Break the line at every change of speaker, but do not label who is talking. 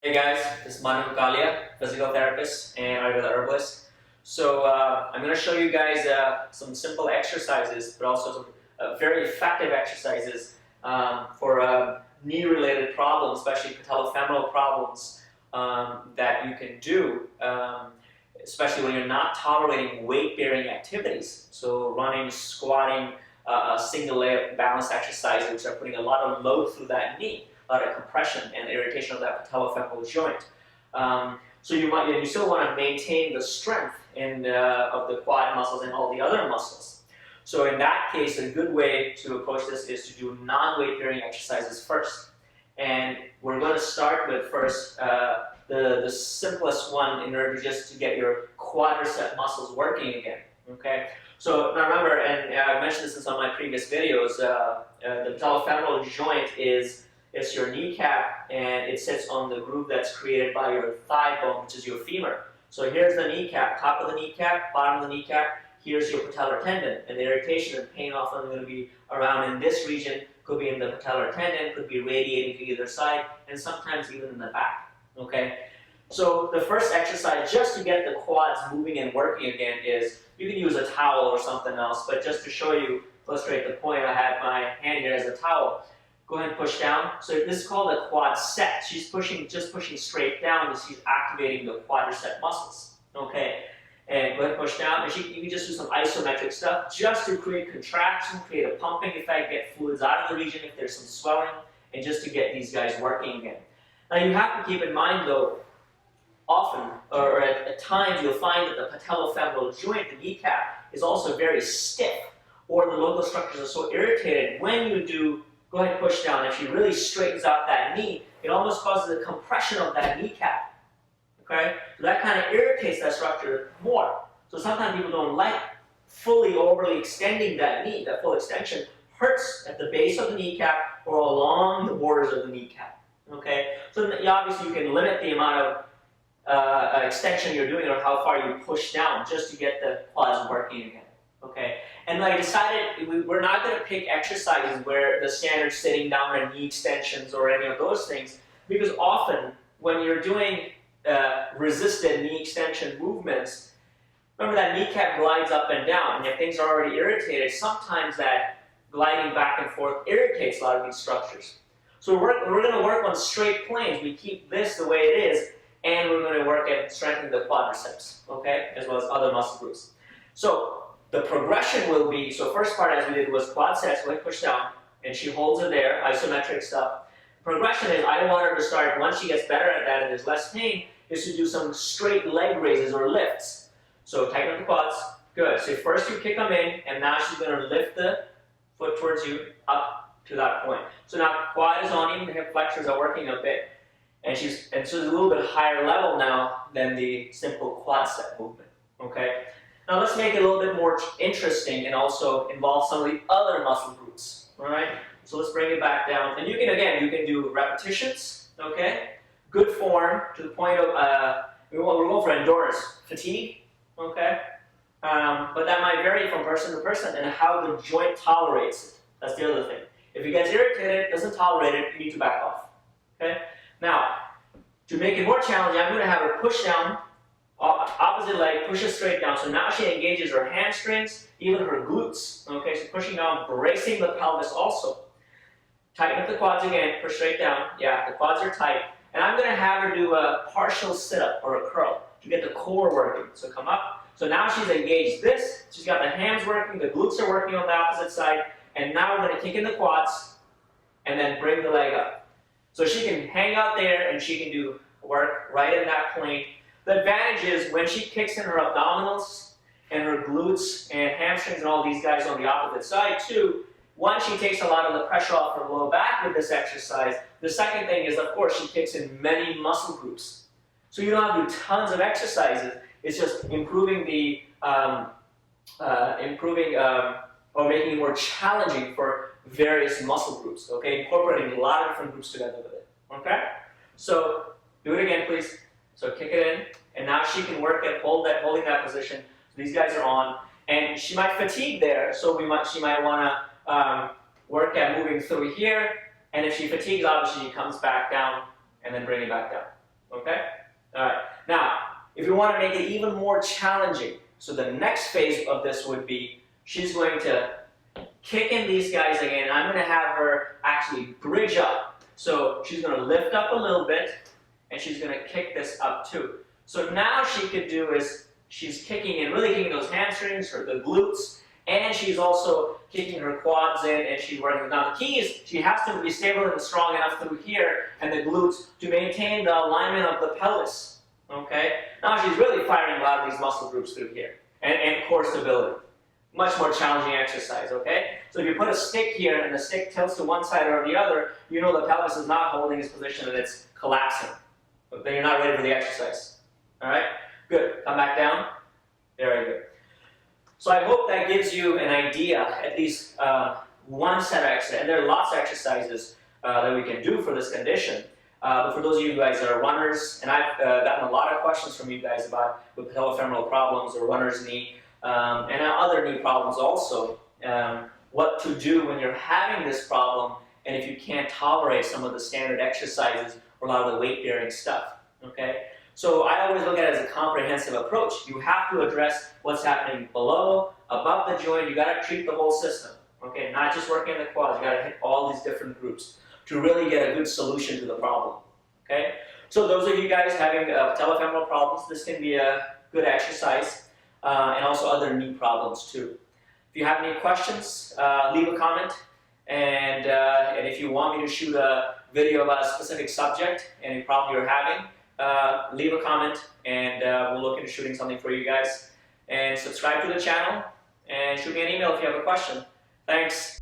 Hey guys, this is Manu, physical therapist and Ayurveda herbalist. So I'm going to show you guys some simple exercises, but also some very effective exercises for knee-related problems, especially patellofemoral problems that you can do, especially when you're not tolerating weight-bearing activities. So running, squatting, single leg balance exercises, which are putting a lot of load through that knee. A lot of compression and irritation of that patellofemoral joint. So you still want to maintain the strength of the quad muscles and all the other muscles. So in that case, a good way to approach this is to do non-weight bearing exercises first. And we're going to start with first the simplest one in order just to get your quadricep muscles working again. Okay. So now remember, and I mentioned this in some of my previous videos, the patellofemoral joint it's your kneecap, and it sits on the groove that's created by your thigh bone, which is your femur. So here's the kneecap, top of the kneecap, bottom of the kneecap. Here's your patellar tendon, and the irritation and pain often going to be around in this region. Could be in the patellar tendon, could be radiating to either side, and sometimes even in the back. Okay. So the first exercise, just to get the quads moving and working again, is you can use a towel or something else. But just to show you, illustrate the point, I have my hand here as a towel. Go ahead and push down. So this is called a quad set. She's just pushing straight down, and she's activating the quadricep muscles. Okay, and go ahead and push down. And you can just do some isometric stuff just to create contraction, create a pumping effect, get fluids out of the region if there's some swelling, and just to get these guys working again. Now you have to keep in mind though, often or at times you'll find that the patellofemoral joint, the kneecap, is also very stiff, or the local structures are so irritated when you do. Go ahead and push down. If she really straightens out that knee, it almost causes a compression of that kneecap. Okay? So that kind of irritates that structure more. So sometimes people don't like fully overly extending that knee. That full extension hurts at the base of the kneecap or along the borders of the kneecap. Okay? So obviously you can limit the amount of extension you're doing or how far you push down just to get the quads working again. Okay, and I decided we're not going to pick exercises where the standard sitting down and knee extensions or any of those things, because often when you're doing resisted knee extension movements, remember that kneecap glides up and down, and if things are already irritated, sometimes that gliding back and forth irritates a lot of these structures. So we're going to work on straight planes. We keep this the way it is, and we're going to work at strengthening the quadriceps, okay, as well as other muscle groups. So the progression will be, so first part as we did was quad sets, go ahead and push down, and she holds it there, isometric stuff. Progression is, I want her to start, once she gets better at that and there's less pain, is to do some straight leg raises or lifts. So tighten up the quads, good. So first you kick them in, and now she's going to lift the foot towards you up to that point. So now quad is on, even the hip flexors are working a bit, and so it's a little bit higher level now than the simple quadricep movement, okay? Now let's make it a little bit more interesting and also involve some of the other muscle groups, all right? So let's bring it back down. And you can do repetitions, okay? Good form to the point of, we're going for endurance, fatigue, okay? But that might vary from person to person and how the joint tolerates it. That's the other thing. If it gets irritated, doesn't tolerate it, you need to back off, okay? Now, to make it more challenging, I'm going to have her push down, opposite leg, pushes straight down. So now she engages her hamstrings, even her glutes. Okay, so pushing down, bracing the pelvis also. Tighten up the quads again, push straight down. Yeah, the quads are tight. And I'm going to have her do a partial sit-up or a curl to get the core working. So come up. So now she's engaged this. She's got the hams working, the glutes are working on the opposite side. And now we're going to kick in the quads and then bring the leg up. So she can hang out there and she can do work right in that plane. The advantage is when she kicks in her abdominals and her glutes and hamstrings and all these guys on the opposite side too, one, she takes a lot of the pressure off her lower back with this exercise. The second thing is, of course, she kicks in many muscle groups. So you don't have to do tons of exercises. It's just improving or making it more challenging for various muscle groups, okay? Incorporating a lot of different groups together with it, okay? So do it again, please. So kick it in, and now she can work at holding that position. So these guys are on, and she might fatigue there, so she might want to work at moving through here, and if she fatigues, obviously she comes back down, and then bring it back down. Okay? All right. Now, if you want to make it even more challenging, so the next phase of this would be she's going to kick in these guys again. I'm going to have her actually bridge up. So she's going to lift up a little bit, and she's going to kick this up too. So now she could do is she's kicking in, really kicking those hamstrings, or the glutes, and she's also kicking her quads in, and she's working. Now the key is she has to be stable and strong enough through here and the glutes to maintain the alignment of the pelvis. Okay? Now she's really firing a lot of these muscle groups through here, and core stability. Much more challenging exercise, okay? So if you put a stick here and the stick tilts to one side or the other, you know the pelvis is not holding its position and it's collapsing. But then you're not ready for the exercise. All right? Good. Come back down. Very good. So I hope that gives you an idea, at least one set of exercises. And there are lots of exercises that we can do for this condition. But for those of you guys that are runners, and I've gotten a lot of questions from you guys about with patellofemoral problems or runner's knee, and other knee problems also, what to do when you're having this problem and if you can't tolerate some of the standard exercises or a lot of the weight-bearing stuff, okay? So I always look at it as a comprehensive approach. You have to address what's happening below, above the joint. You got to treat the whole system, okay? Not just working in the quads. You got to hit all these different groups to really get a good solution to the problem, okay? So those of you guys having patellofemoral problems, this can be a good exercise, and also other knee problems too. If you have any questions, leave a comment, and if you want me to shoot a video about a specific subject, any problem you're having, leave a comment, and we'll look into shooting something for you guys. And subscribe to the channel, and shoot me an email if you have a question. Thanks.